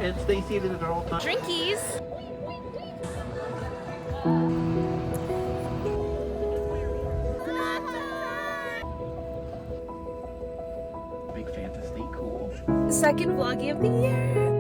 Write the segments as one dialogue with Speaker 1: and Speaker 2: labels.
Speaker 1: And stay seated at all times.
Speaker 2: Drinkies.
Speaker 1: Big fantasy, cool.
Speaker 2: Second vloggy of the year.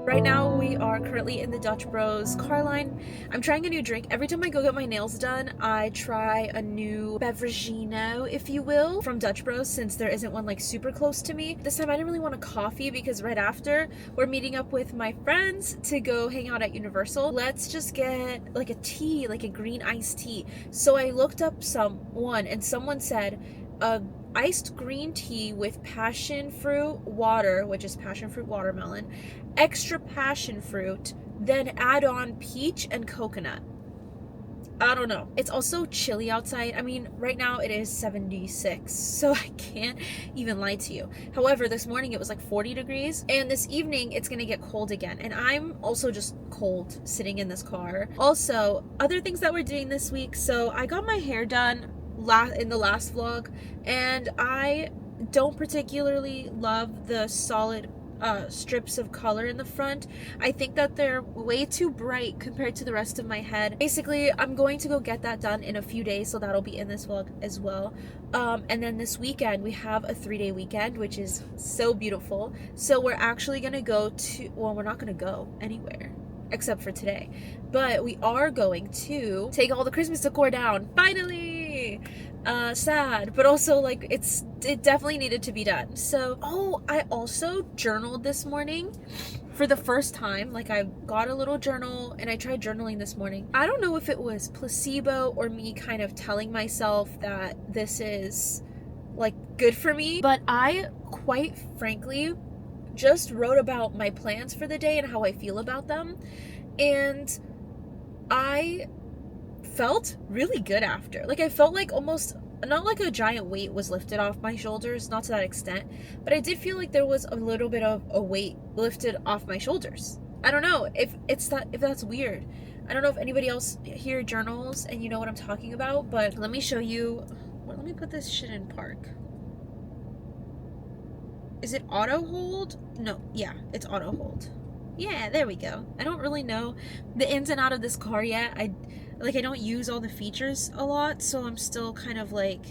Speaker 2: Right now we are currently in the Dutch Bros car line. I'm trying a new drink. Every time I go get my nails done, I try a new beveragino, if you will, from Dutch Bros, since there isn't one like super close to me. This time I didn't really want a coffee because right after we're meeting up with my friends to go hang out at Universal. Let's just get like a tea, like a green iced tea. So I looked up someone and someone said iced green tea with passion fruit water, which is passion fruit watermelon, extra passion fruit, then add on peach and coconut. I don't know. It's also chilly outside. I mean, right now it is 76, so I can't even lie to you. However, this morning it was like 40 degrees, and this evening it's gonna get cold again. And I'm also just cold sitting in this car. Also, other things that we're doing this week. So I got my hair done in the last vlog, and I don't particularly love the solid strips of color in the front. I think that they're way too bright compared to the rest of my head. Basically, I'm going to go get that done in a few days, so that'll be in this vlog as well. And then this weekend we have a 3-day weekend, which is so beautiful. So we're actually gonna go to, well, we're not gonna go anywhere except for today, but we are going to take all the Christmas decor down finally. Sad, but also like it definitely needed to be done. So I also journaled this morning for the first time. Like, I got a little journal and I tried journaling this morning. I don't know if it was placebo or me kind of telling myself that this is like good for me, but I quite frankly just wrote about my plans for the day and how I feel about them, and I felt really good after. Like, I felt like almost not like a giant weight was lifted off my shoulders, not to that extent, but I did feel like there was a little bit of a weight lifted off my shoulders. I don't know if that's weird. I don't know if anybody else here journals and you know what I'm talking about, but let me show you. Let me put this shit in park. Is it auto hold? No, yeah, it's auto hold. Yeah, there we go. I don't really know the ins and out of this car yet. I don't use all the features a lot, so I'm still kind of like,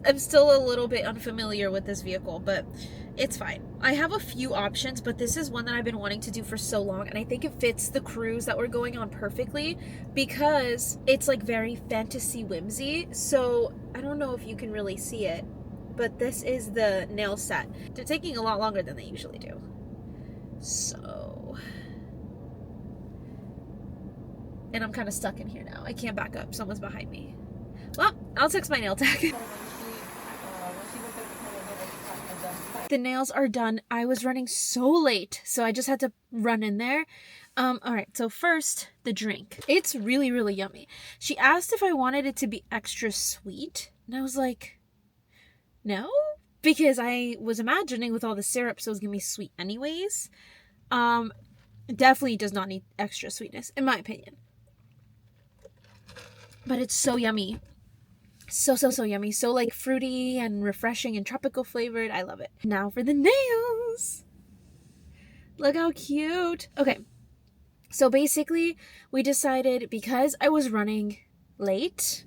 Speaker 2: I'm still a little bit unfamiliar with this vehicle, but it's fine. I have a few options, but this is one that I've been wanting to do for so long, and I think it fits the cruise that we're going on perfectly because it's like very fantasy whimsy. So I don't know if you can really see it, but this is the nail set. They're taking a lot longer than they usually do. So, and I'm kind of stuck in here now. I can't back up. Someone's behind me. Well, I'll text my nail tech. The nails are done. I was running so late, so I just had to run in there. All right, so first, the drink. It's really, really yummy. She asked if I wanted it to be extra sweet, and I was like, no, because I was imagining with all the syrup, so it was gonna be sweet anyways. It definitely does not need extra sweetness, in my opinion. But it's so yummy. So yummy. So like fruity and refreshing and tropical flavored. I love it. Now for the nails. Look how cute. Okay. So basically we decided, because I was running late,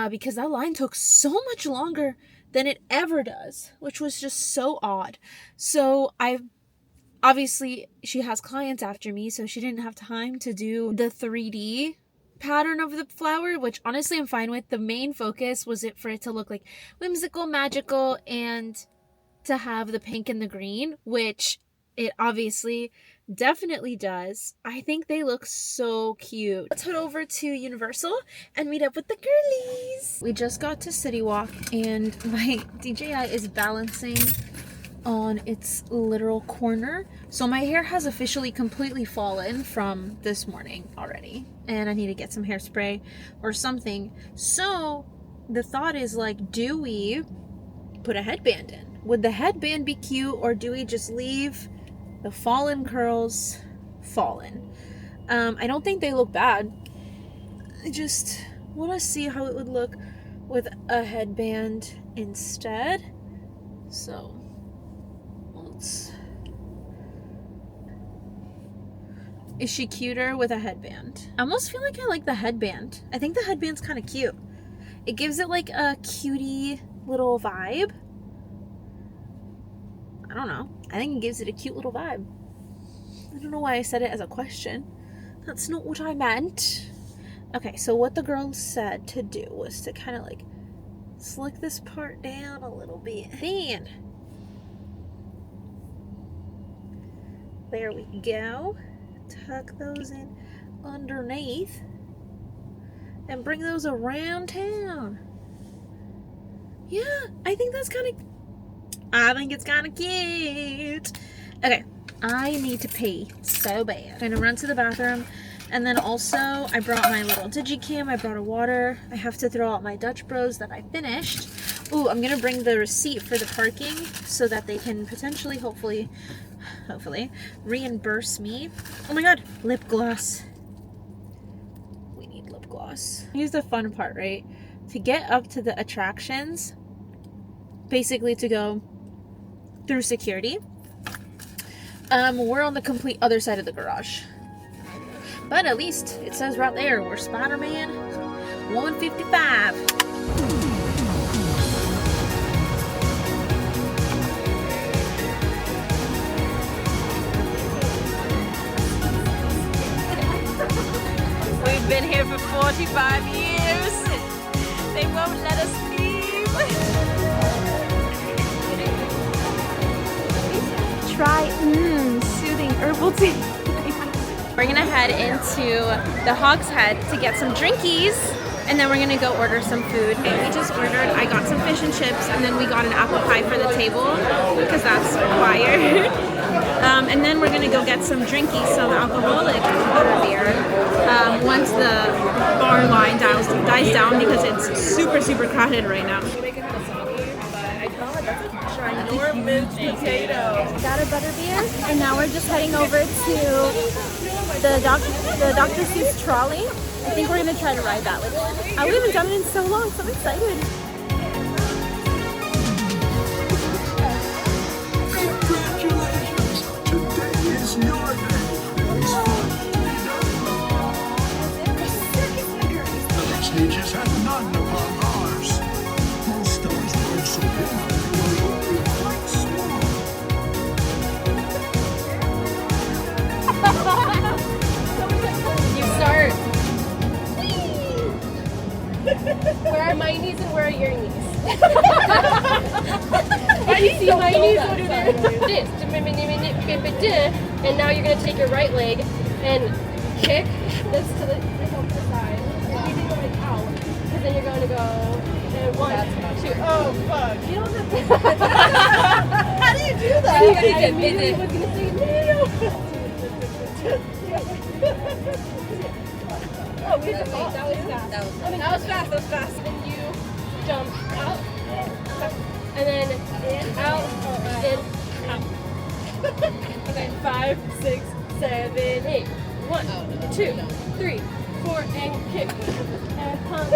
Speaker 2: because that line took so much longer than it ever does, which was just so odd. So obviously she has clients after me, so she didn't have time to do the 3D pattern of the flower, which honestly I'm fine with. The main focus was for it to look like whimsical, magical, and to have the pink and the green, which it obviously definitely does. I think they look so cute. Let's head over to Universal and meet up with the girlies. We just got to City Walk and my DJI is balancing on its literal corner. So my hair has officially completely fallen from this morning already, and I need to get some hairspray or something. So the thought is, like, do we put a headband in? Would the headband be cute, or do we just leave the fallen curls fallen? I don't think they look bad. I just want to see how it would look with a headband. instead. So let's... Is she cuter with a headband? I almost feel like I like the headband. I think the headband's kind of cute. It gives it like a cutie little vibe. I don't know. I think it gives it a cute little vibe. I don't know why I said it as a question. That's not what I meant. Okay, so what the girl said to do was to kind of like slick this part down a little bit. Then there we go. Tuck those in underneath and bring those around town. Yeah, I think that's kind of... I think it's kind of cute. Okay, I need to pee so bad. I'm gonna run to the bathroom, and then also I brought my little digicam. I brought a water. I have to throw out my Dutch Bros that I finished. Ooh, I'm gonna bring the receipt for the parking so that they can potentially, hopefully reimburse me. Oh my god, lip gloss. We need lip gloss. Here's the fun part, right? To get up to the attractions, basically to go through security, we're on the complete other side of the garage. But at least it says right there, we're Spider-Man 155. We've been here for 45 years. They won't let us leave. Try soothing herbal tea. We're gonna head into the Hog's Head to get some drinkies, and then we're gonna go order some food. Okay, we just ordered, I got some fish and chips, and then we got an apple pie for the table, because that's required. And then we're gonna go get some drinkies, some alcoholic butter beer, once the bar line dies down, because it's super, super crowded right now.
Speaker 3: Or minced potato.
Speaker 4: Got a butter beer, and now we're just heading over to the Dr. Seuss trolley. I think we're gonna try to ride that with it. We haven't done it in so long, so I'm excited.
Speaker 5: Congratulations! Today is your day. It's fun to be done. The next stages have none upon ours. Most stars weren't so big, they were only quite small.
Speaker 3: You start. Where are my knees and where are your knees? Why do you see my knees? What do this? And now you're gonna take your right leg and kick this to the side. And you do like ow, because then you're going to go and 1, 2. Oh fuck! You don't have to. How do you do that? I immediately was gonna say no. Oh, wait, that was fast. That was fast. Then you jump out, and then out, then out. Okay, 5, 6, 7, 8. 1, 2, 3, 4, and kick. And pump,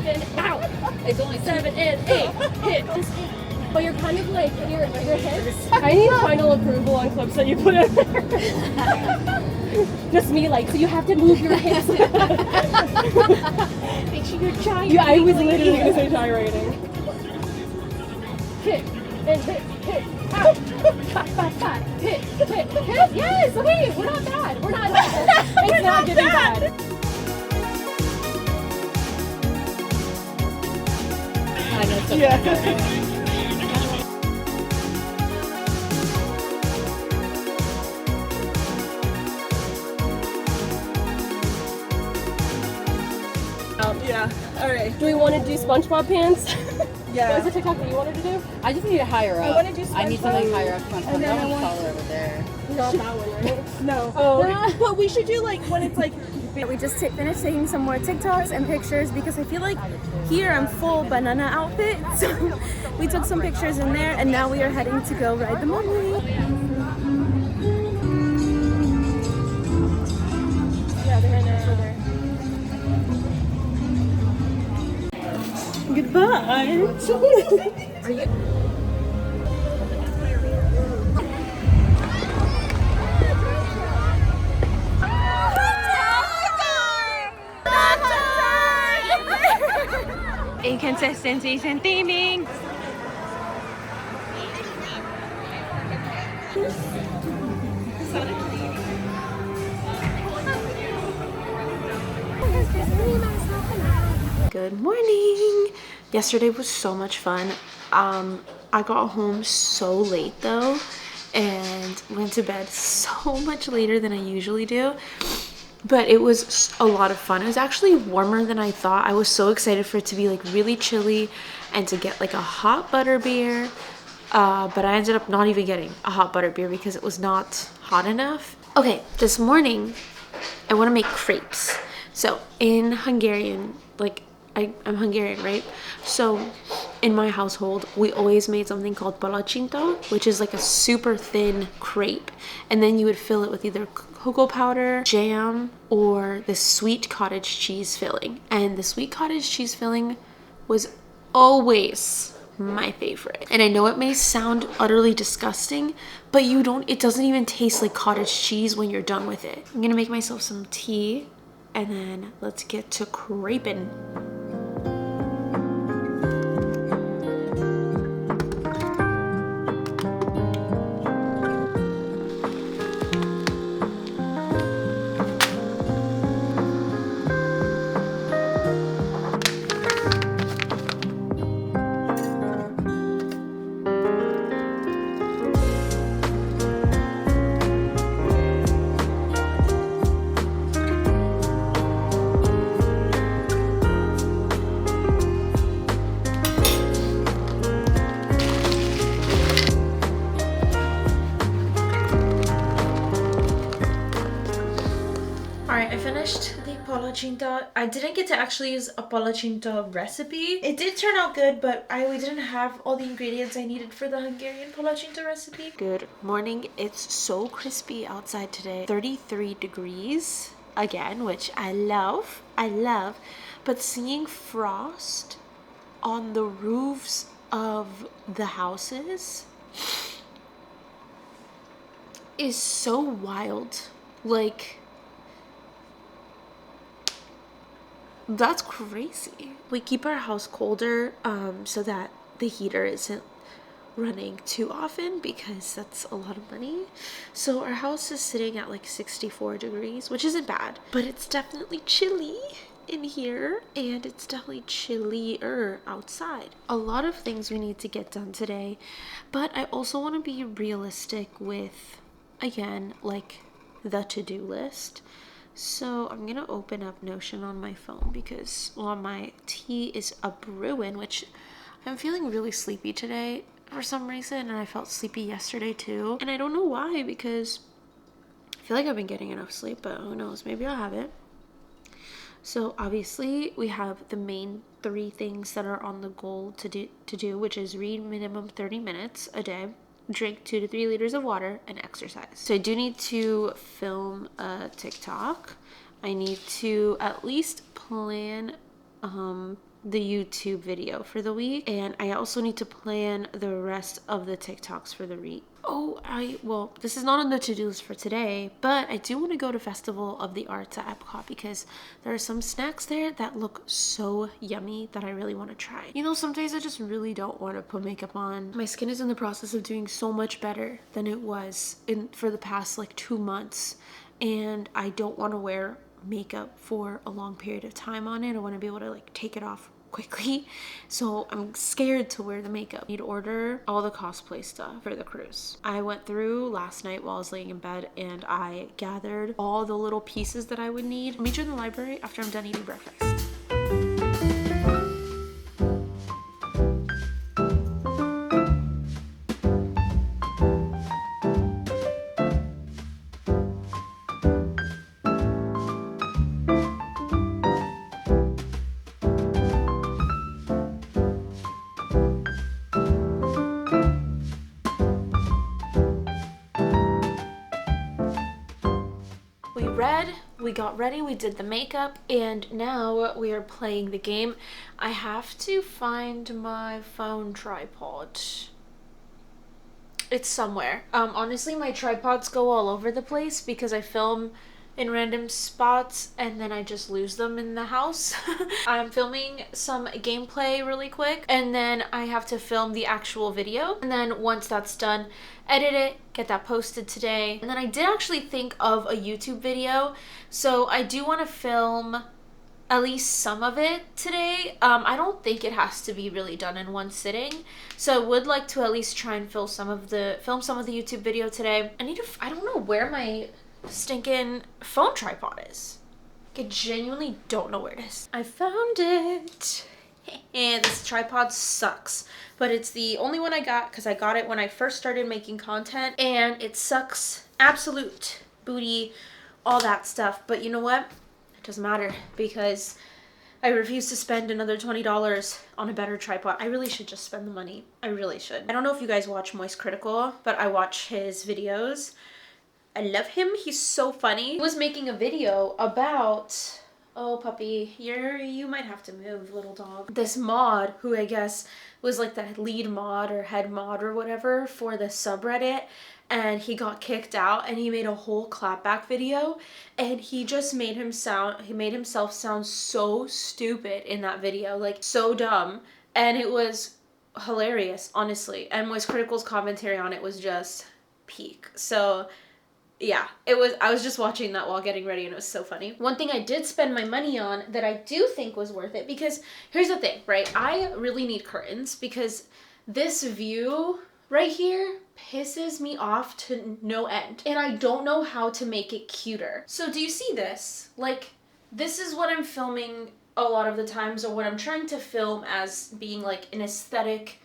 Speaker 3: and out. It's only 7 and 8. Hit. Just hit. But you're kind of like your hips. I need final approval on clips that you put in there. Just me, like, so you have to move your hips. Make sure you're gyrating. Yeah, I was literally gonna say gyrating. Hit and hit, out. Hit. Yes, okay, we're not bad. It's not getting bad. I know it's okay. Yeah. Alright. Do we want to do SpongeBob pants? Yeah. That was the TikTok that you wanted to do?
Speaker 6: I just need to hire up.
Speaker 3: I want to do SpongeBob.
Speaker 6: I need something higher up. I
Speaker 3: And then I
Speaker 6: want
Speaker 3: want-
Speaker 6: to over there.
Speaker 3: Not that one, right? No.
Speaker 4: Oh.
Speaker 3: But we should do like when it's like.
Speaker 4: We just finished taking some more TikToks and pictures because I feel like here I'm full banana outfit. So we took some pictures in there, and now we are heading to go ride the mummy. Yeah, they're in there. Goodbye. Inconsistencies in theming. Good morning. Yesterday was so much fun. I got home so late though and went to bed so much later than I usually do. But it was a lot of fun. It was actually warmer than I thought. I was so excited for it to be like really chilly and to get like a hot butter beer. But I ended up not even getting a hot butter beer because it was not hot enough. Okay, this morning I want to make crepes. So in Hungarian, like I'm Hungarian, right? So in my household, we always made something called palacsinta, which is like a super thin crepe. And then you would fill it with either cocoa powder, jam, or the sweet cottage cheese filling. And the sweet cottage cheese filling was always my favorite. And I know it may sound utterly disgusting, but it doesn't even taste like cottage cheese when you're done with it. I'm gonna make myself some tea and then let's get to creping. Alright, I finished the palacsinta. I didn't get to actually use a palacsinta recipe. It did turn out good, but we didn't have all the ingredients I needed for the Hungarian palacsinta recipe. Good morning. It's so crispy outside today. 33 degrees again, which I love. But seeing frost on the roofs of the houses is so wild. Like, that's crazy. We keep our house colder so that the heater isn't running too often because that's a lot of money. So our house is sitting at like 64 degrees, which isn't bad, but it's definitely chilly in here and it's definitely chillier outside. A lot of things we need to get done today, but I also want to be realistic with, again, like the to-do list. So I'm gonna open up Notion on my phone because while my tea is a brewing, which I'm feeling really sleepy today for some reason, and I felt sleepy yesterday too, and I don't know why because I feel like I've been getting enough sleep, but who knows, maybe I haven't. So obviously we have the main 3 things that are on the goal to do, which is read minimum 30 minutes a day, drink 2 to 3 liters of water, and exercise. So I do need to film a TikTok. I need to at least plan the YouTube video for the week, and I also need to plan the rest of the TikToks for the week. Well, this is not on the to-do list for today, but I do want to go to Festival of the Arts at EPCOT because there are some snacks there that look so yummy that I really want to try. You know, some days I just really don't want to put makeup on. My skin is in the process of doing so much better than it was for the past like 2 months, and I don't want to wear makeup for a long period of time on it. I want to be able to like take it off quickly, so I'm scared to wear the makeup. I need to order all the cosplay stuff for the cruise. I went through last night while I was laying in bed and I gathered all the little pieces that I would need. I'll meet you in the library after I'm done eating breakfast. We we got ready, we did the makeup, and now we are playing the game. I have to find my phone tripod. It's somewhere. Honestly, my tripods go all over the place because I film in random spots and then I just lose them in the house. I'm filming some gameplay really quick and then I have to film the actual video, and then once that's done, edit it, get that posted today. And then I did actually think of a YouTube video, so I do want to film at least some of it today. I don't think it has to be really done in one sitting, so I would like to at least try and film some of the YouTube video today. I don't know where my stinking phone tripod is. I genuinely don't know where it is. I found it. And this tripod sucks, but it's the only one I got because I got it when I first started making content, and it sucks absolute booty, all that stuff. But you know what? It doesn't matter because I refuse to spend another $20 on a better tripod. I really should just spend the money. I really should. I don't know if you guys watch Moist Critical, but I watch his videos. I love him. He's so funny. He was making a video about, oh puppy, you might have to move, little dog. This mod who I guess was like the lead mod or head mod or whatever for the subreddit, and he got kicked out and he made a whole clapback video, and he just made himself sound so stupid in that video, like so dumb, and it was hilarious, honestly. And Moist Critical's commentary on it was just peak. So yeah, I was just watching that while getting ready and it was so funny. One thing I did spend my money on that I do think was worth it, because here's the thing, right? I really need curtains because this view right here pisses me off to no end, and I don't know how to make it cuter. So do you see this? Like, this is what I'm filming a lot of the times, or what I'm trying to film as being like an aesthetic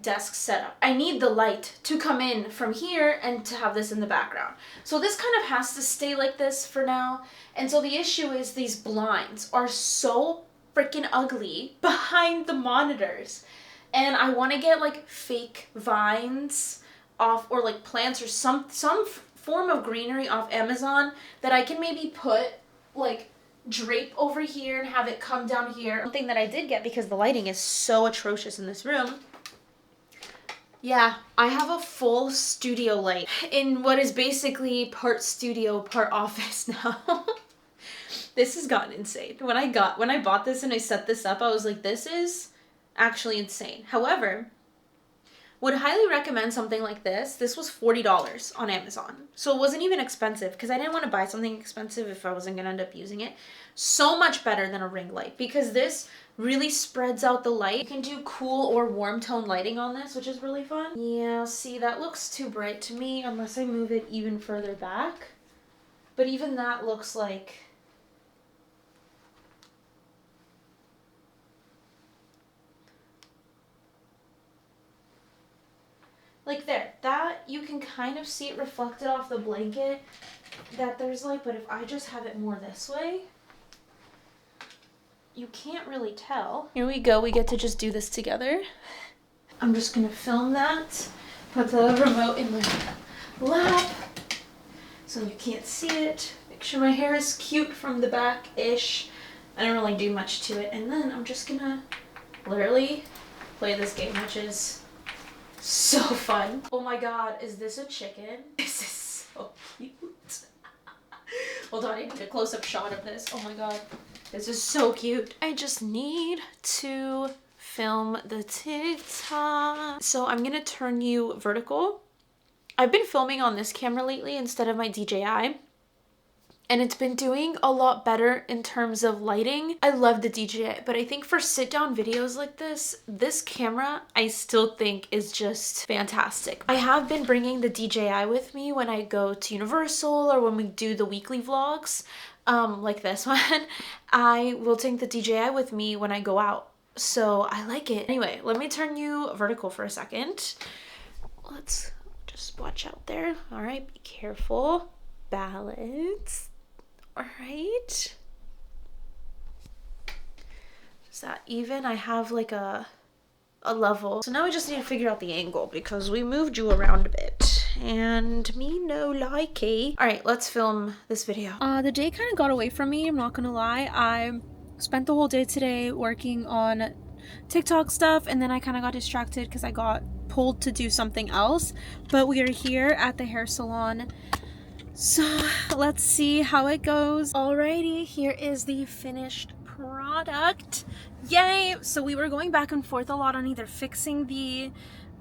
Speaker 4: desk setup. I need the light to come in from here and to have this in the background. So this kind of has to stay like this for now. And so the issue is these blinds are so freaking ugly behind the monitors. And I want to get like fake vines off, or like plants or some form of greenery off Amazon that I can maybe put like drape over here and have it come down here. One thing that I did get, because the lighting is so atrocious in this room, yeah, I have a full studio light in what is basically part studio, part office now. This has gotten insane. When I bought this and I set this up, I was like, this is actually insane. However, would highly recommend something like this. This was $40 on Amazon. So it wasn't even expensive because I didn't want to buy something expensive if I wasn't going to end up using it. So much better than a ring light because this really spreads out the light. You can do cool or warm tone lighting on this, which is really fun. Yeah, see, that looks too bright to me unless I move it even further back. But even that looks like... like there, that you can kind of see it reflected off the blanket that there's light, but if I just have it more this way, you can't really tell. Here we go, we get to just do this together. I'm just gonna film that, put the remote in my lap so you can't see it. Make sure my hair is cute from the back-ish. I don't really do much to it. And then I'm just gonna literally play this game, which is so fun. Oh my god, is this a chicken? This is so cute. Hold on, I need a close-up shot of this. Oh my god, this is so cute. I just need to film the TikTok. So I'm gonna turn you vertical. I've been filming on this camera lately instead of my DJI, and it's been doing a lot better in terms of lighting. I love the DJI, but I think for sit-down videos like this camera I still think is just fantastic. I have been bringing the DJI with me when I go to Universal or when we do the weekly vlogs, like this one. I will take the DJI with me when I go out, so I like it. Anyway, let me turn you vertical for a second. Let's just watch out there. All right, be careful. Balance. All right. Is that even? I have like a a level. So now we just need to figure out the angle because we moved you around a bit and me no likey. All right, let's film this video.
Speaker 2: The day kind of got away from me, I'm not gonna lie. I spent the whole day today working on TikTok stuff, and then I kind of got distracted because I got pulled to do something else. But we are here at the hair salon, so let's see how it goes. Alrighty, here is the finished product. Yay! So we were going back and forth a lot on either fixing the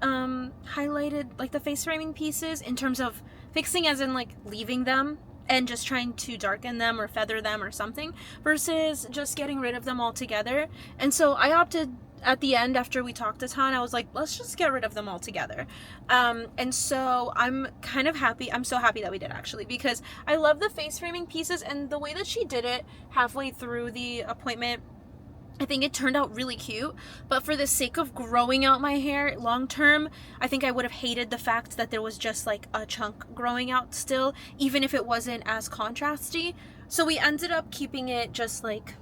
Speaker 2: highlighted, like the face framing pieces, in terms of fixing as in like leaving them and just trying to darken them or feather them or something, versus just getting rid of them altogether. And so I opted at the end, after we talked a ton, I was like, let's just get rid of them altogether. And so I'm kind of happy. I'm so happy that we did, actually, because I love the face framing pieces, and the way that she did it halfway through the appointment, I think it turned out really cute. But for the sake of growing out my hair long term, I think I would have hated the fact that there was just like a chunk growing out still, even if it wasn't as contrasty. So we ended up keeping it just like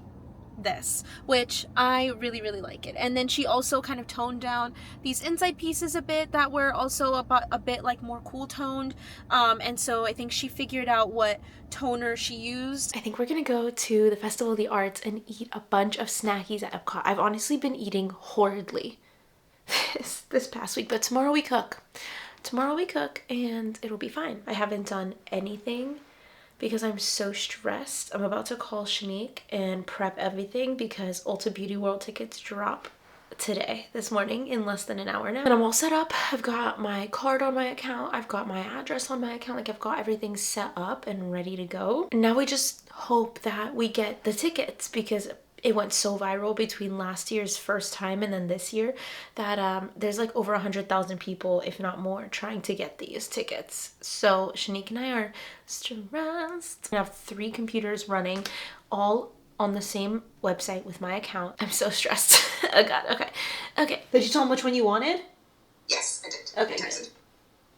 Speaker 2: this, which I really like it. And then she also kind of toned down these inside pieces a bit that were also a bit like more cool toned, and so I think she figured out what toner she used. I think we're gonna go to the Festival of the Arts and eat a bunch of snackies at EPCOT. I've honestly been eating horridly this past week, but tomorrow we cook and it'll be fine. I haven't done anything because I'm so stressed. I'm about to call Shanique and prep everything because Ulta Beauty World tickets drop this morning, in less than an hour now. And I'm all set up. I've got my card on my account. I've got my address on my account. Like, I've got everything set up and ready to go. And now we just hope that we get the tickets, because it went so viral between last year's first time and then this year that there's like over 100,000 people, if not more, trying to get these tickets. So Shanique and I are stressed. I have 3 computers running, all on the same website with my account. I'm so stressed. Oh god. Okay. Did you tell them which one you wanted?
Speaker 7: Yes, I did.
Speaker 4: Okay,
Speaker 7: I texted.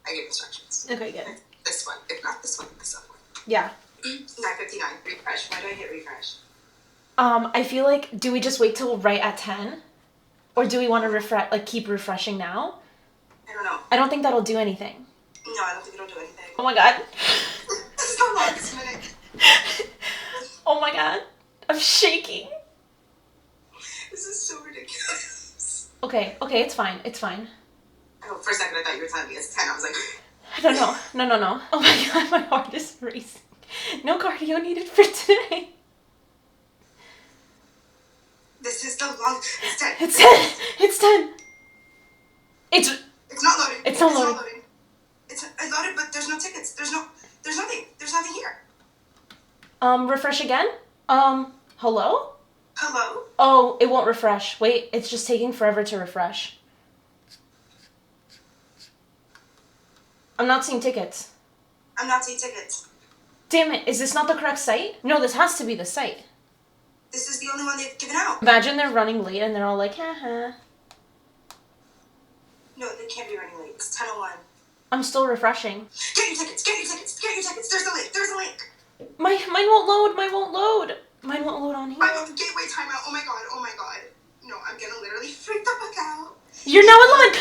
Speaker 7: I gave instructions.
Speaker 4: Okay, good.
Speaker 7: This one. If not this one, this other one.
Speaker 4: Yeah.
Speaker 7: 9:59. Refresh. Why do I hit refresh?
Speaker 4: I feel like, do we just wait till right at 10? Or do we want to refresh, like keep refreshing now?
Speaker 7: I don't know.
Speaker 4: I don't think that'll do anything.
Speaker 7: No, I don't think it'll do anything.
Speaker 4: Oh my god.
Speaker 7: This is how long this minute.
Speaker 4: Oh my god. I'm shaking.
Speaker 7: This is so ridiculous.
Speaker 4: Okay, it's fine.
Speaker 7: Oh, for a second I thought you were telling me it's 10. I was like...
Speaker 4: No. Oh my god, my heart is racing. No cardio needed for today.
Speaker 7: This is the long... It's 10.
Speaker 4: It's 10. It's 10.
Speaker 7: It's not loading.
Speaker 4: It's not loading.
Speaker 7: It's loaded, but there's no tickets. There's nothing. There's nothing here.
Speaker 4: Refresh again? Hello?
Speaker 7: Hello?
Speaker 4: Oh, it won't refresh. Wait, it's just taking forever to refresh. I'm not seeing tickets.
Speaker 7: I'm not seeing tickets.
Speaker 4: Damn it, is this not the correct site? No, this has to be the site.
Speaker 7: This is the only one they've given out.
Speaker 4: Imagine they're running late and they're all like, haha.
Speaker 7: No, they can't be running late. It's 10:01.
Speaker 4: I'm still refreshing.
Speaker 7: Get your tickets. There's a link.
Speaker 4: Mine won't load. Mine won't load on here.
Speaker 7: Gateway timeout. Oh my god. No, I'm gonna literally freak the fuck out.
Speaker 4: You're now in line.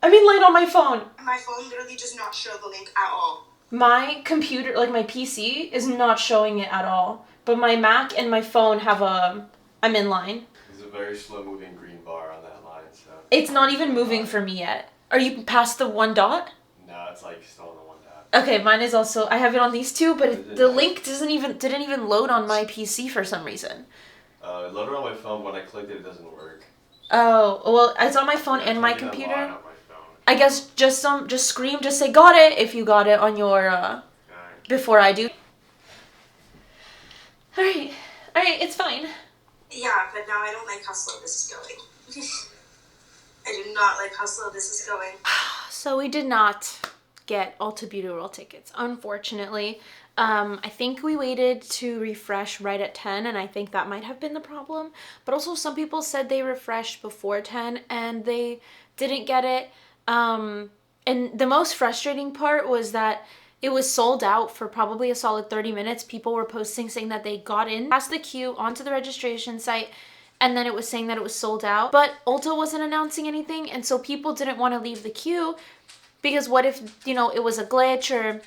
Speaker 7: I'm
Speaker 4: in line on my phone.
Speaker 7: My phone literally does not show the link at all.
Speaker 4: My computer, like my PC, is not showing it at all. But my Mac and my phone have I'm in line.
Speaker 8: There's a very slow moving green bar on that line, so...
Speaker 4: It's not even moving for me yet. Are you past the 1 dot?
Speaker 8: No, it's like still on the 1 dot.
Speaker 4: Okay, mine is also, I have it on these 2, but the link didn't even load on my PC for some reason.
Speaker 8: It loaded on my phone, when I clicked it doesn't work.
Speaker 4: Oh, well, it's on my phone and my
Speaker 8: Trying to get
Speaker 4: computer.
Speaker 8: online on my phone.
Speaker 4: I guess just scream, just say got it if you got it on your,
Speaker 8: Alright.
Speaker 4: before I do. Alright, it's fine.
Speaker 7: Yeah, but now I don't like how slow this is going. I do not like how slow this is going.
Speaker 4: So we did not get Ulta Beauty World tickets, unfortunately. I think we waited to refresh right at 10, and I think that might have been the problem. But also some people said they refreshed before 10 and they didn't get it. And the most frustrating part was that it was sold out for probably a solid 30 minutes. People were posting saying that they got in past the queue onto the registration site and then it was saying that it was sold out, but Ulta wasn't announcing anything, and so people didn't want to leave the queue because what if, you know, it was a glitch or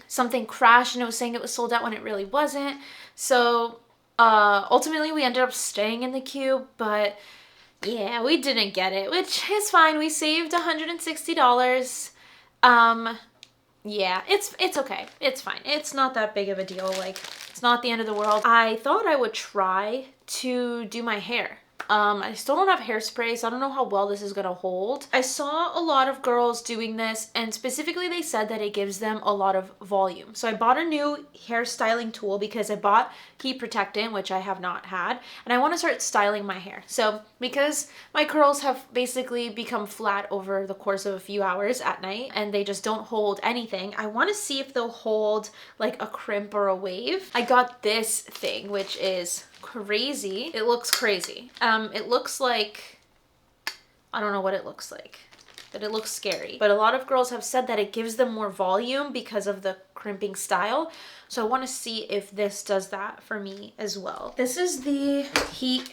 Speaker 4: something crashed and it was saying it was sold out when it really wasn't. So ultimately we ended up staying in the queue, but yeah, we didn't get it, which is fine. We saved $160. Yeah, it's okay. It's fine. It's not that big of a deal. Like, it's not the end of the world. I thought I would try to do my hair. I still don't have hairspray, so I don't know how well this is gonna hold. I saw a lot of girls doing this, and specifically they said that it gives them a lot of volume. So I bought a new hair styling tool because I bought heat protectant, which I have not had, and I want to start styling my hair. So because my curls have basically become flat over the course of a few hours at night, and they just don't hold anything, I want to see if they'll hold like a crimp or a wave. I got this thing, which is crazy. It looks crazy. It looks like, I don't know what it looks like, but it looks scary. But a lot of girls have said that it gives them more volume because of the crimping style. So I want to see if this does that for me as well. This is the heat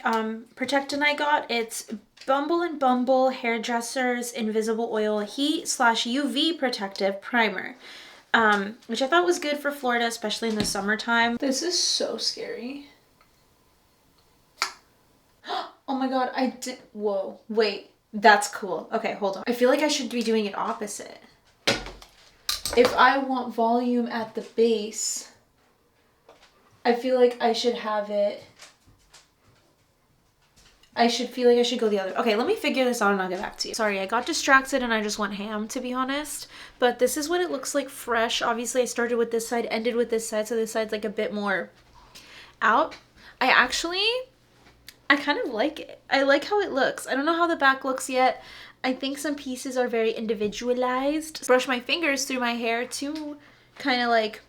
Speaker 4: protectant I got. It's Bumble and Bumble Hairdressers Invisible Oil Heat/UV Protective Primer. Which I thought was good for Florida, especially in the summertime. This is so scary. Oh my god, I did. Whoa, wait, that's cool. Okay, hold on. I feel like I should be doing it opposite. If I want volume at the base, I feel like I should have it. I should feel like I should go the other. Okay, let me figure this out and I'll get back to you. Sorry, I got distracted and I just went ham, to be honest. But this is what it looks like fresh. Obviously, I started with this side, ended with this side, so this side's like a bit more out. I kind of like it. I like how it looks. I don't know how the back looks yet. I think some pieces are very individualized. Brush my fingers through my hair to kind of like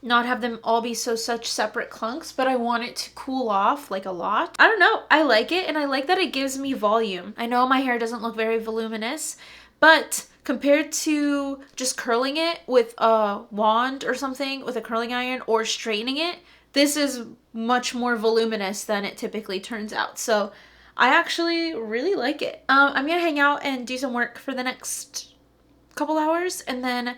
Speaker 4: not have them all be such separate clunks, but I want it to cool off like a lot. I don't know. I like it, and I like that it gives me volume. I know my hair doesn't look very voluminous, but compared to just curling it with a wand or something with a curling iron or straightening it, this is much more voluminous than it typically turns out. So I actually really like it. I'm gonna hang out and do some work for the next couple hours, and then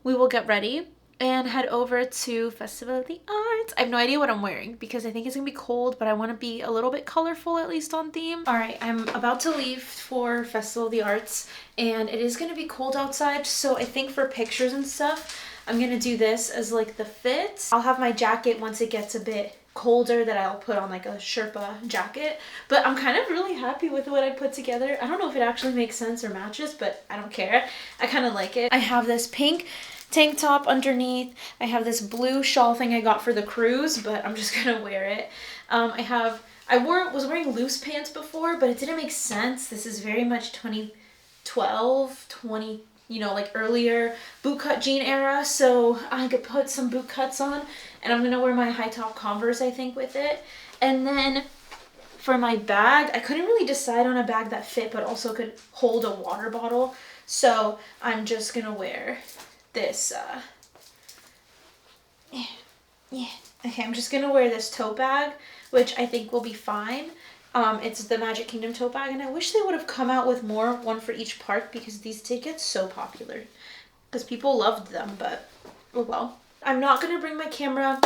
Speaker 4: we will get ready and head over to Festival of the Arts. I have no idea what I'm wearing because I think it's gonna be cold, but I want to be a little bit colorful, at least on theme. All right, I'm about to leave for Festival of the Arts, and it is gonna be cold outside, so I think for pictures and stuff, I'm gonna do this as like the fit. I'll have my jacket once it gets a bit colder that I'll put on like a Sherpa jacket, but I'm kind of really happy with what I put together. I don't know if it actually makes sense or matches, but I don't care. I kind of like it. I have this pink tank top underneath. I have this blue shawl thing I got for the cruise, but I'm just gonna wear it. I was wearing loose pants before, but it didn't make sense. This is very much 2012, you know, like earlier boot cut jean era, so I could put some boot cuts on, and I'm gonna wear my high top Converse, I think, with it. And then for my bag, I couldn't really decide on a bag that fit but also could hold a water bottle, so I'm just gonna wear this okay, I'm just gonna wear this tote bag, which I think will be fine. It's the Magic Kingdom tote bag, and I wish they would have come out with more, one for each park, because these did get so popular because people loved them, but oh well. I'm not gonna bring my camera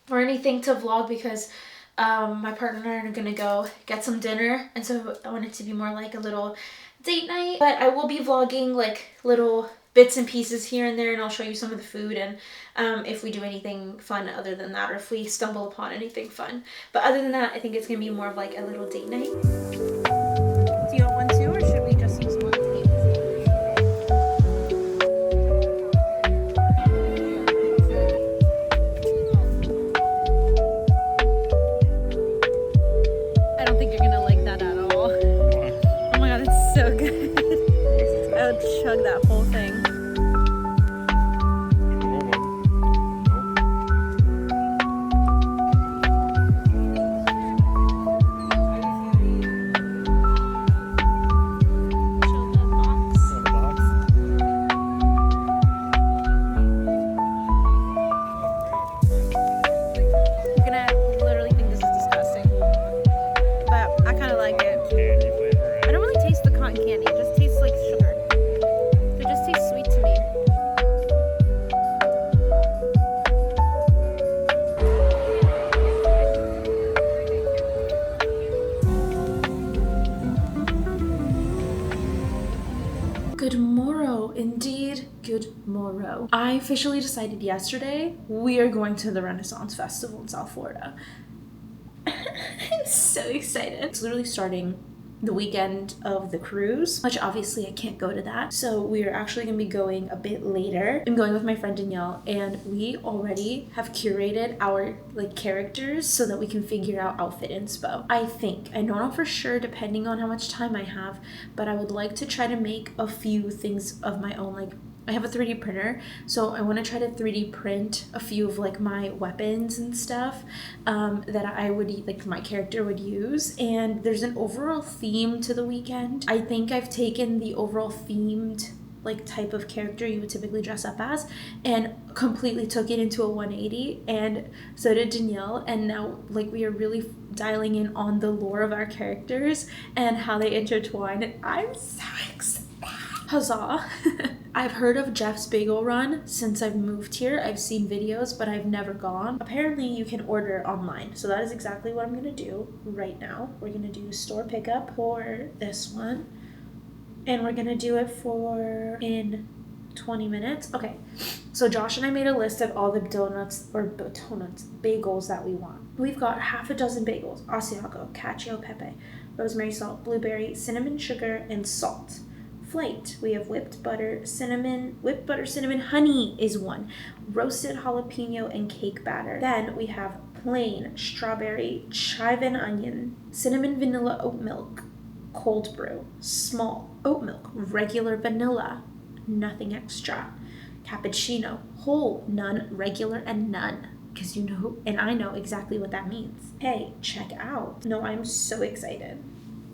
Speaker 4: or anything to vlog because my partner and I are gonna go get some dinner, and so I want it to be more like a little date night. But I will be vlogging like little bits and pieces here and there, and I'll show you some of the food and if we do anything fun other than that, or if we stumble upon anything fun. But other than that, I think it's gonna be more of like a little date night. Do you want one too, or should we just use one? I don't think you're gonna like that at all. Oh my god, it's so good. I would chug that whole thing. Good morrow, indeed, good morrow. I officially decided yesterday we are going to the Renaissance Festival in South Florida. I'm so excited. It's literally starting the weekend of the cruise, which obviously I can't go to that. So we are actually gonna be going a bit later. I'm going with my friend Danielle, and we already have curated our like characters so that we can figure out outfit inspo. I don't know for sure depending on how much time I have, but I would like to try to make a few things of my own. Like I have a 3D printer, so I want to try to 3D print a few of like my weapons and stuff that I would like my character would use. And there's an overall theme to the weekend. I think I've taken the overall themed like type of character you would typically dress up as and completely took it into a 180, and so did Danielle. And now like we are really dialing in on the lore of our characters and how they intertwine, and I'm so excited. Huzzah. I've heard of Jeff's Bagel Run since I've moved here. I've seen videos, but I've never gone. Apparently you can order online, so that is exactly what I'm gonna do right now. We're gonna do store pickup for this one, and we're gonna do it for in 20 minutes. Okay, so Josh and I made a list of all the bagels that we want. We've got half a dozen bagels: Asiago, cacio pepe, rosemary salt, blueberry, cinnamon sugar, and salt. Flight, we have whipped butter, cinnamon, honey is one, roasted jalapeno, and cake batter. Then we have plain strawberry, chive and onion, cinnamon vanilla oat milk, cold brew, small oat milk, regular vanilla, nothing extra, cappuccino, whole, none, regular, and none. Because you know, and I know exactly what that means. Hey, check out. No, I'm so excited.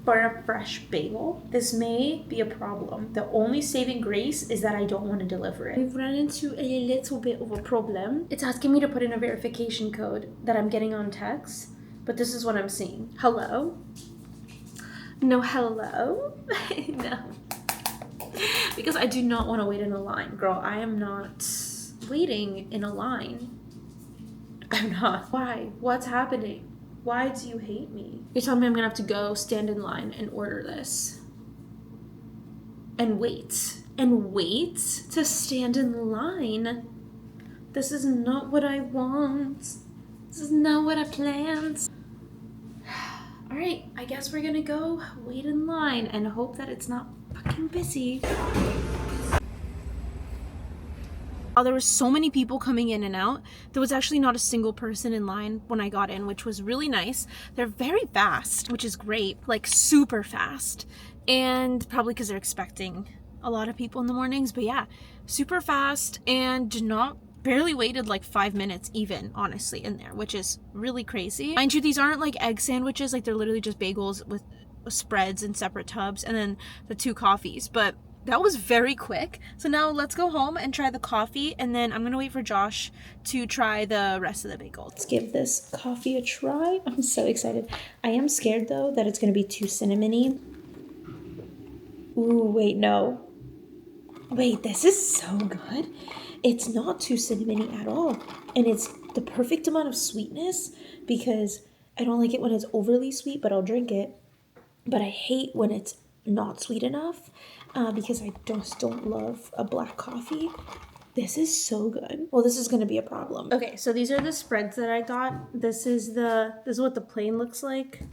Speaker 4: For a fresh bagel, this may be a problem. The only saving grace is that I don't want to deliver it. We've run into a little bit of a problem. It's asking me to put in a verification code that I'm getting on text, but this is what I'm seeing. Hello? No, hello? No. Because I do not want to wait in a line. Girl, I am not waiting in a line. I'm not. Why? What's happening? Why do you hate me? You're telling me I'm gonna have to go stand in line and order this. And wait to stand in line. This is not what I want. This is not what I planned. All right, I guess we're gonna go wait in line and hope that it's not fucking busy. There were so many people coming in and out. There was actually not a single person in line when I got in, which was really nice. They're very fast, which is great, like super fast. And probably because they're expecting a lot of people in the mornings, but yeah, super fast, and barely waited like 5 minutes even, honestly, in there, which is really crazy. Mind you, these aren't like egg sandwiches, like they're literally just bagels with spreads in separate tubs and then the 2 coffees, but that was very quick. So now let's go home and try the coffee, and then I'm gonna wait for Josh to try the rest of the bagel. Let's give this coffee a try. I'm so excited. I am scared though that it's gonna be too cinnamony. Ooh, wait, no. Wait, this is so good. It's not too cinnamony at all. And it's the perfect amount of sweetness, because I don't like it when it's overly sweet, but I'll drink it. But I hate when it's not sweet enough. Because I just don't love a black coffee. This is so good. Well, this is gonna be a problem. Okay, so these are the spreads that I got. This is what the plain looks like.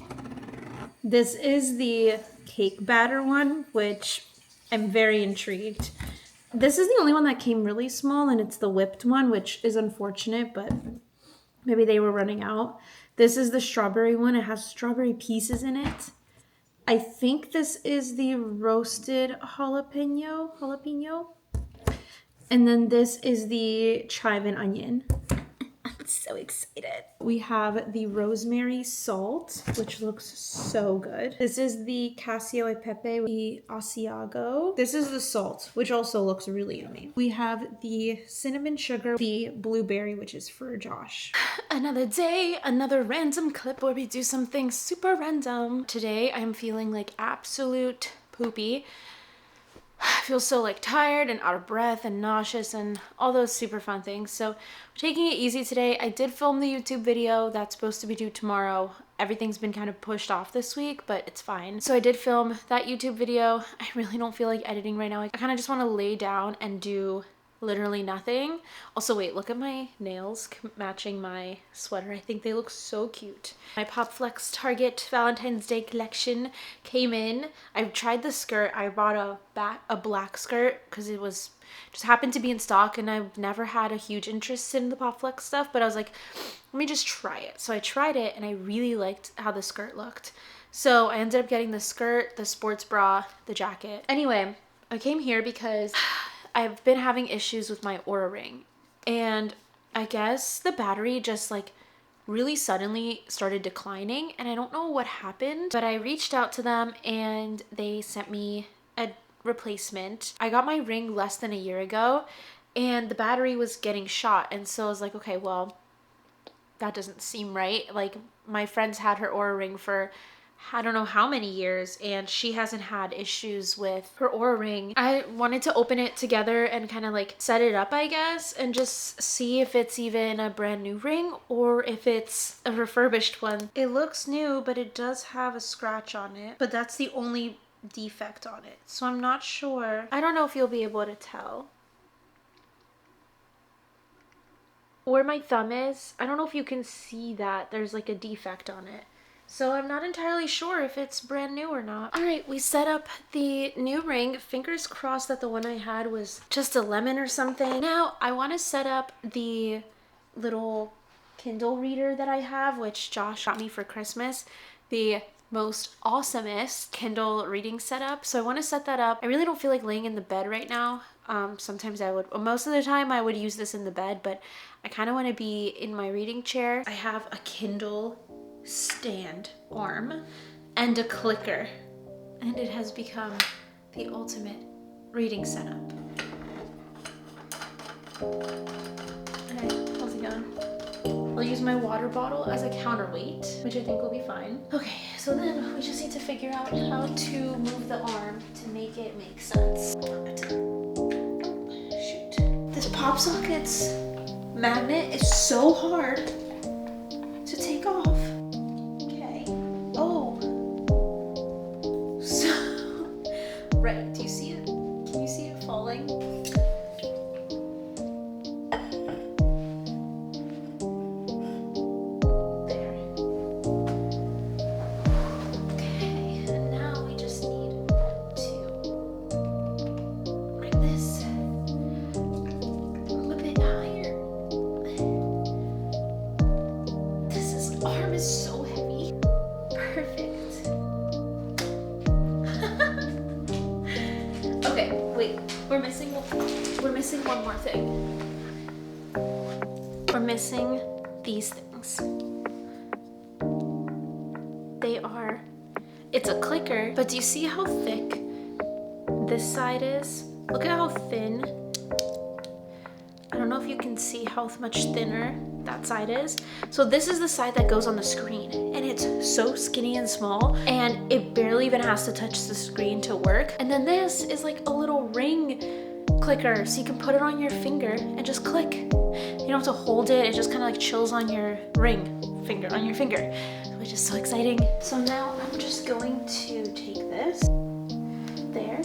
Speaker 4: This is the cake batter one, which I'm very intrigued. This is the only one that came really small, and it's the whipped one, which is unfortunate, but maybe they were running out. This is the strawberry one. It has strawberry pieces in it. I think this is the roasted jalapeno. And then this is the chive and onion. I'm so excited. We have the rosemary salt, which looks so good. This is the cacio e pepe, the Asiago. This is the salt, which also looks really yummy. We have the cinnamon sugar, the blueberry, which is for Josh. Another day, another random clip where we do something super random. Today, I'm feeling like absolute poopy. I feel so like tired and out of breath and nauseous and all those super fun things. So we're taking it easy today. I did film the YouTube video that's supposed to be due tomorrow. everything's been kind of pushed off this week, but it's fine. So I did film that YouTube video. I really don't feel like editing right now. I kind of just want to lay down and do literally nothing. Also, wait, look at my nails matching my sweater. I think they look so cute. My Pop Flex Target Valentine's Day collection came in. I've tried the skirt. I bought a black skirt because it was just happened to be in stock, and I've never had a huge interest in the Pop Flex stuff, but I was like, let me just try it. So I tried it and I really liked how the skirt looked. So I ended up getting the skirt, the sports bra, the jacket. Anyway, I came here because I've been having issues with my Oura Ring, and I guess the battery just like really suddenly started declining, and I don't know what happened, but I reached out to them and they sent me a replacement. I got my ring less than a year ago and the battery was getting shot, and so I was like, okay, well, that doesn't seem right. Like, my friend's had her Oura Ring for I don't know how many years, and she hasn't had issues with her Oura Ring. I wanted to open it together and kind of like set it up, I guess, and just see if it's even a brand new ring or if it's a refurbished one. It looks new, but it does have a scratch on it, but that's the only defect on it, so I'm not sure. I don't know if you'll be able to tell. Where my thumb is, I don't know if you can see that there's like a defect on it. So I'm not entirely sure if it's brand new or not. All right, we set up the new ring. Fingers crossed that the one I had was just a lemon or something. Now I want to set up the little Kindle reader that I have, which Josh got me for Christmas. The most awesomest Kindle reading setup. So I want to set that up. I really don't feel like laying in the bed right now. Sometimes I would, most of the time I would use this in the bed, but I kind of want to be in my reading chair. I have a Kindle stand arm and a clicker, and it has become the ultimate reading setup. Alright, how's it going? I'll use my water bottle as a counterweight, which I think will be fine. Okay, so then we just need to figure out how to move the arm to make it make sense. Oh, shoot. This pop socket's magnet is so hard to take off. Okay. Oh. So, right, do you see it? Can you see it falling? We're missing one more thing. We're missing these things. It's a clicker, but do you see how thick this side is? Look at how thin. I don't know if you can see how much thinner that side is. So this is the side that goes on the screen, and it's so skinny and small, and it barely even has to touch the screen to work. And then this is like a little ring clicker, so you can put it on your finger and just click. You don't have to hold it. It just kind of like chills on your finger, which is so exciting. So now I'm just going to take this there,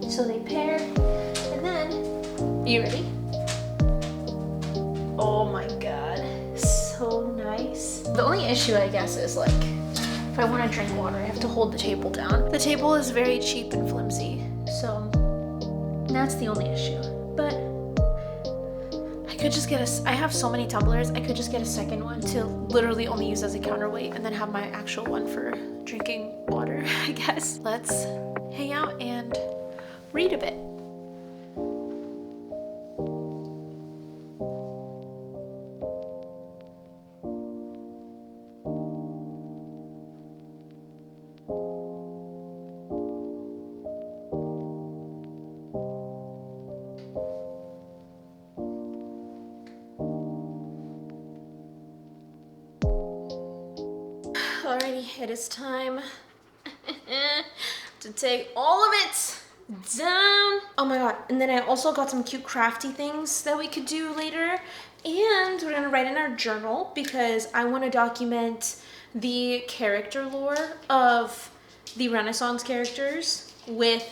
Speaker 4: so they pair, and then, are you ready? Oh my god, so nice. The only issue, I guess, is like, if I want to drink water, I have to hold the table down. The table is very cheap and flimsy, so that's the only issue. But I could just get I have so many tumblers, I could just get a second one to literally only use as a counterweight, and then have my actual one for drinking water, I guess. Let's hang out and read a bit. Alrighty, it is time to take all of it down. Oh my god, and then I also got some cute crafty things that we could do later. And we're gonna write in our journal because I want to document the character lore of the Renaissance characters with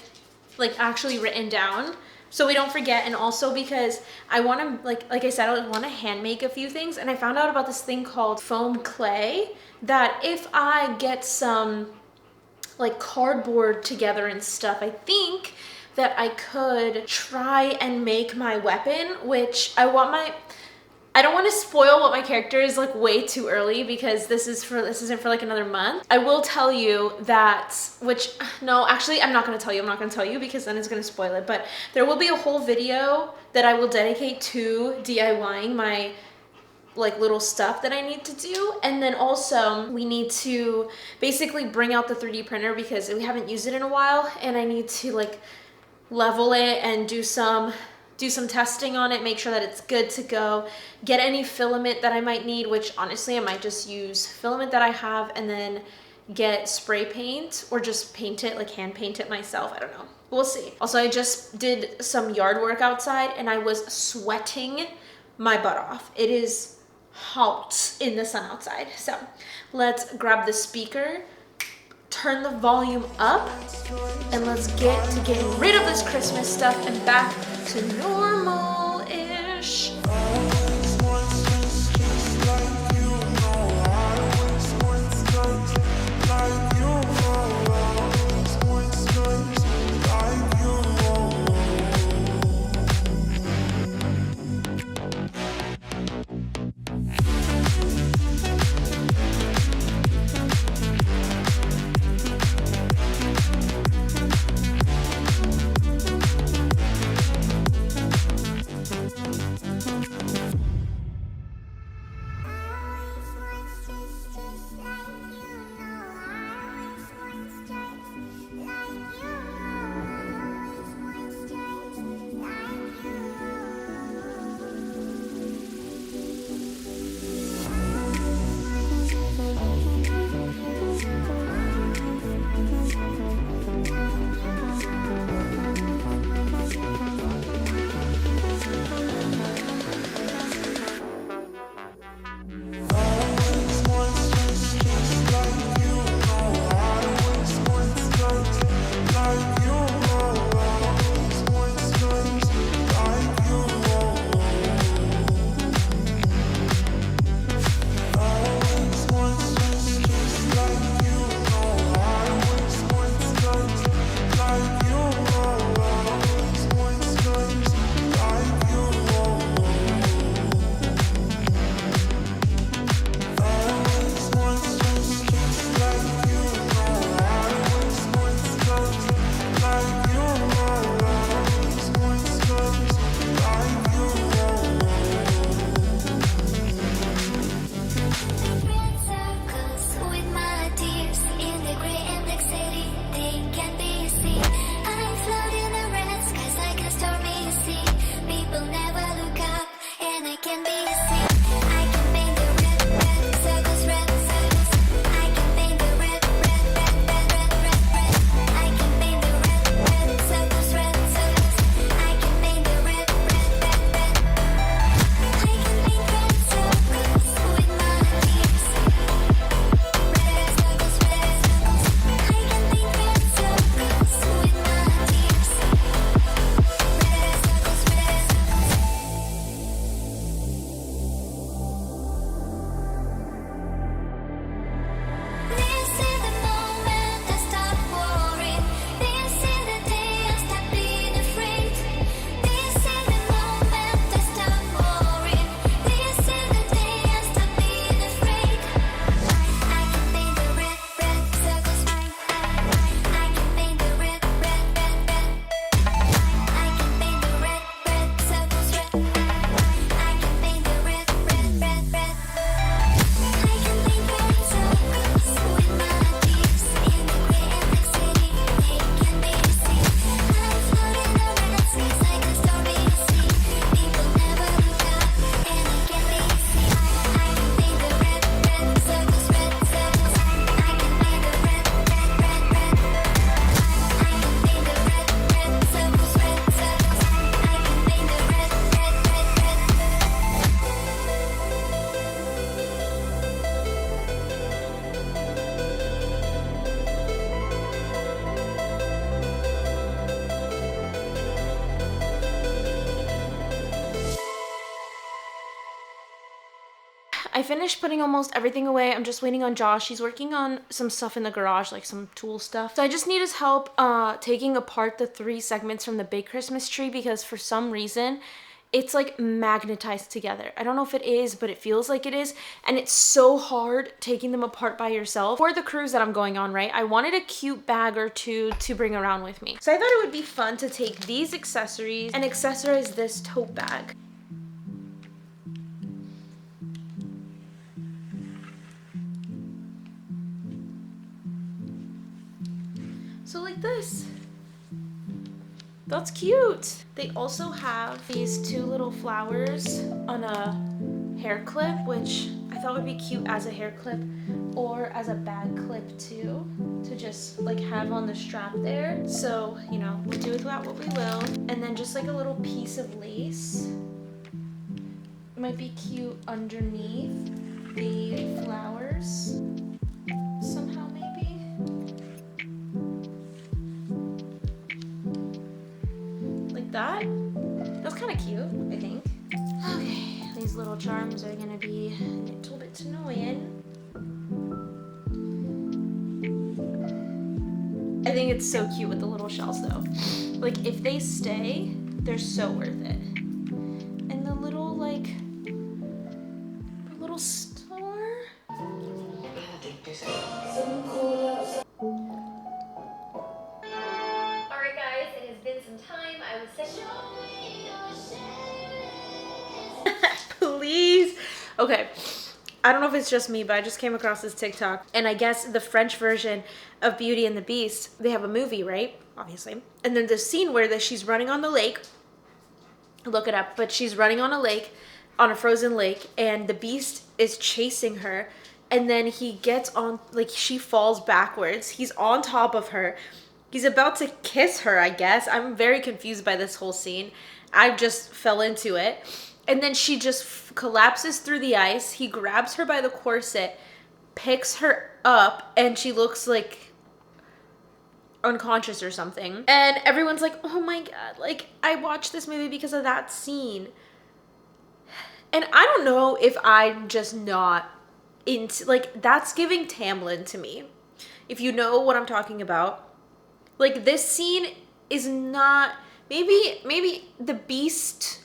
Speaker 4: like actually written down, so we don't forget. And also because I want to, like I said, I want to hand make a few things, and I found out about this thing called foam clay, that if I get some like cardboard together and stuff, I think that I could try and make my weapon, which I don't want to spoil what my character is like way too early, because this isn't for like another month. I will tell you that, no, actually I'm not going to tell you because then it's going to spoil it, but there will be a whole video that I will dedicate to DIYing my like little stuff that I need to do. And then also we need to basically bring out the 3D printer because we haven't used it in a while, and I need to like level it and do some testing on it, make sure that it's good to go, get any filament that I might need, which honestly I might just use filament that I have, and then get spray paint or just paint it, like hand paint it myself. I don't know, we'll see. Also, I just did some yard work outside and I was sweating my butt off. It is hot in the sun outside. So let's grab the speaker, turn the volume up, and let's get to getting rid of this Christmas stuff and back to normal-ish. I finished putting almost everything away. I'm just waiting on Josh. He's working on some stuff in the garage, like some tool stuff. So I just need his help taking apart the 3 segments from the big Christmas tree because for some reason, it's like magnetized together. I don't know if it is, but it feels like it is. And it's so hard taking them apart by yourself. For the cruise that I'm going on, right? I wanted a cute bag or 2 to bring around with me. So I thought it would be fun to take these accessories and accessorize this tote bag. So like this. That's cute. They also have these 2 little flowers on a hair clip, which I thought would be cute as a hair clip or as a bag clip too, to just like have on the strap there. So, you know, we'll do with that what we will. And then just like a little piece of lace. It might be cute underneath the flowers somehow maybe. That's kind of cute, I think. Okay, these little charms are gonna be a little bit annoying. I think it's so cute with the little shells though. Like if they stay, they're so worth it. And the little like, the little star. Please. Okay. I don't know if it's just me, but I just came across this TikTok. And I guess the French version of Beauty and the Beast, they have a movie, right? Obviously. And then the scene where she's running on the lake. Look it up. But she's running on a lake, on a frozen lake. And the Beast is chasing her. And then he gets on, like she falls backwards. He's on top of her. He's about to kiss her, I guess. I'm very confused by this whole scene. I just fell into it. And then she just collapses through the ice. He grabs her by the corset, picks her up, and she looks like unconscious or something. And everyone's like, oh my God, like I watched this movie because of that scene. And I don't know if I'm just not into, like that's giving Tamlin to me. If you know what I'm talking about. Like this scene is not, maybe the Beast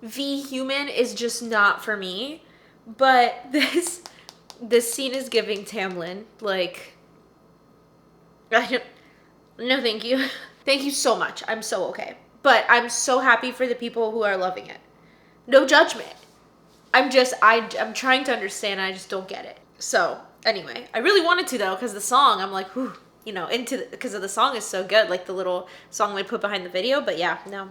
Speaker 4: v Human is just not for me, but this scene is giving Tamlin, like, I don't, no thank you. Thank you so much. I'm so okay. But I'm so happy for the people who are loving it. No judgment. I'm trying to understand, I just don't get it. So anyway, I really wanted to though, because the song, I'm like, whew, you know, because of the song is so good, like the little song they put behind the video, but yeah, no.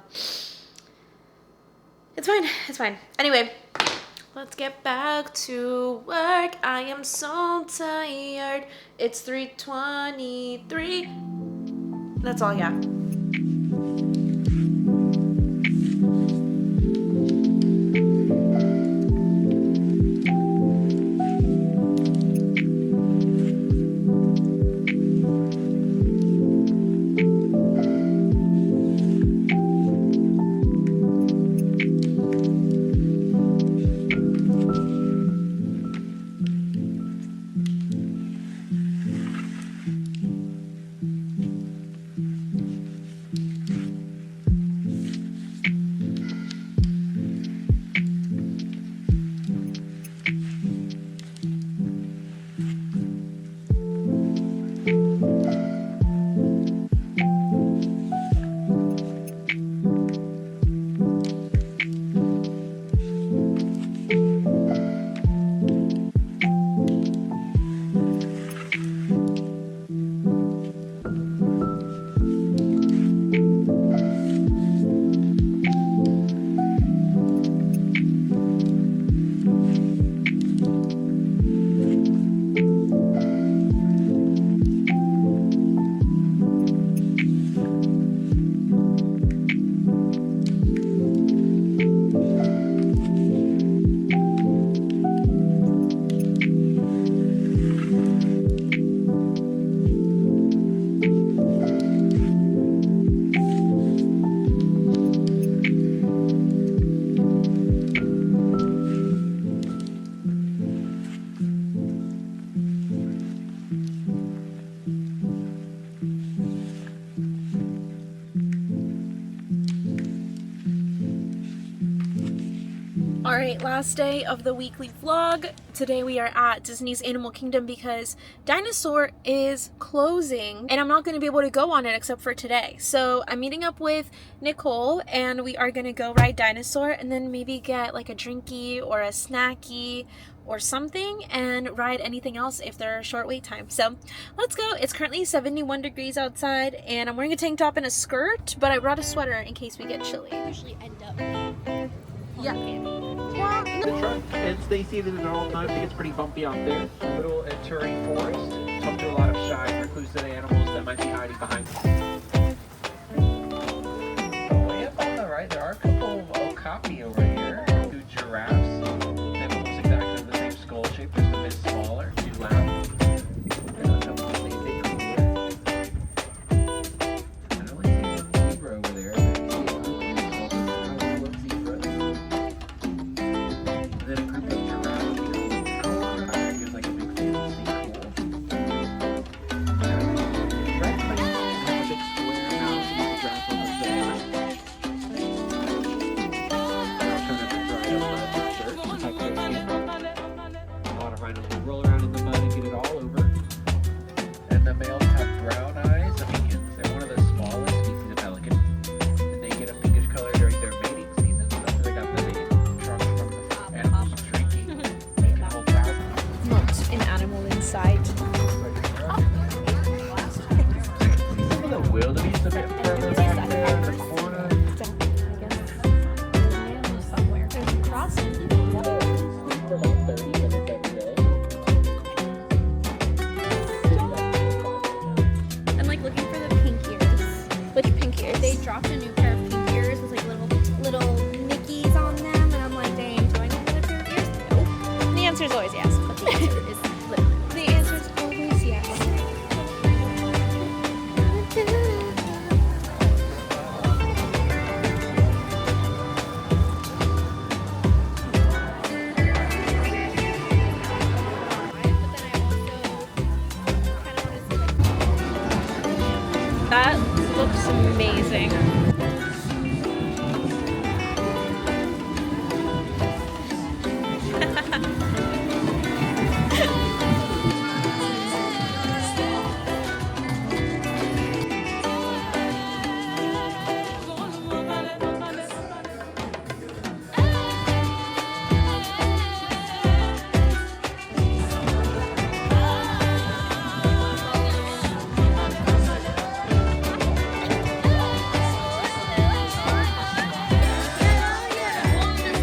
Speaker 4: It's fine, it's fine. Anyway, let's get back to work. I am so tired. It's 3:23. That's all I got.
Speaker 2: Alright, last day of the weekly vlog. Today we are at Disney's Animal Kingdom because Dinosaur is closing and I'm not going to be able to go on it except for today. So I'm meeting up with Nicole and we are going to go ride Dinosaur and then maybe get like a drinky or a snacky or something and ride anything else if there are short wait times. So let's go. It's currently 71 degrees outside and I'm wearing a tank top and a skirt, but I brought a sweater in case we get chilly.
Speaker 3: Usually end up.
Speaker 2: Yeah.
Speaker 1: The truck and Stacy did it all the time. I think it's pretty bumpy out there. A little Turing forest. Talk to a lot of shy, reclusive animals that might be hiding behind. Way up on the right, there are a couple of okapi over here. Two giraffes. They have almost exactly the same skull shape, just a bit smaller. Two lambs. And a couple of things they cooler. I only see one zebra over there. But I see one zebra. Then a group of giraffes, gives like a big fantasy cool. Red plate has a big square house with a giraffe on the side. A lot of rhinos will roll around in the mud and get it all over. And the males have brown eyes, the pelicans. They're one of the smallest species of pelican. And they get a pinkish color during their mating season. That's where they got the name from the animals drinking. They can hold thousands.
Speaker 2: Not an animal inside.
Speaker 1: Some of the wildebeest a bit further back there in the corner. For about 30 minutes every day.
Speaker 2: I'm like looking for the pink ears. Which pink ears?
Speaker 3: They dropped a new pair of pink ears with like little Mickeys on them, and I'm like, dang, do I need another pair of ears? Nope.
Speaker 2: The answer is always yes.
Speaker 3: But the answer is literally.
Speaker 2: The answer is always yes. That looks amazing.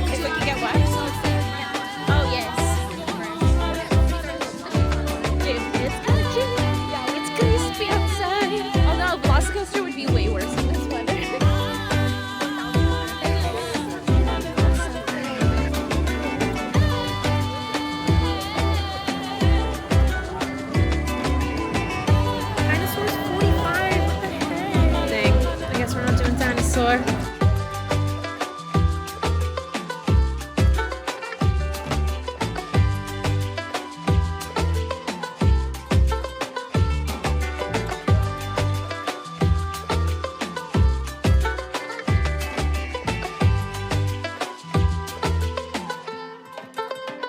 Speaker 2: If we can get wet. Oh yes. Dude, it's kind of chilly. Yeah, it's crispy outside. Although a Velocicoaster would be way worse in this weather. Dinosaur's 45. What the heck? Dang. I guess we're not doing Dinosaur.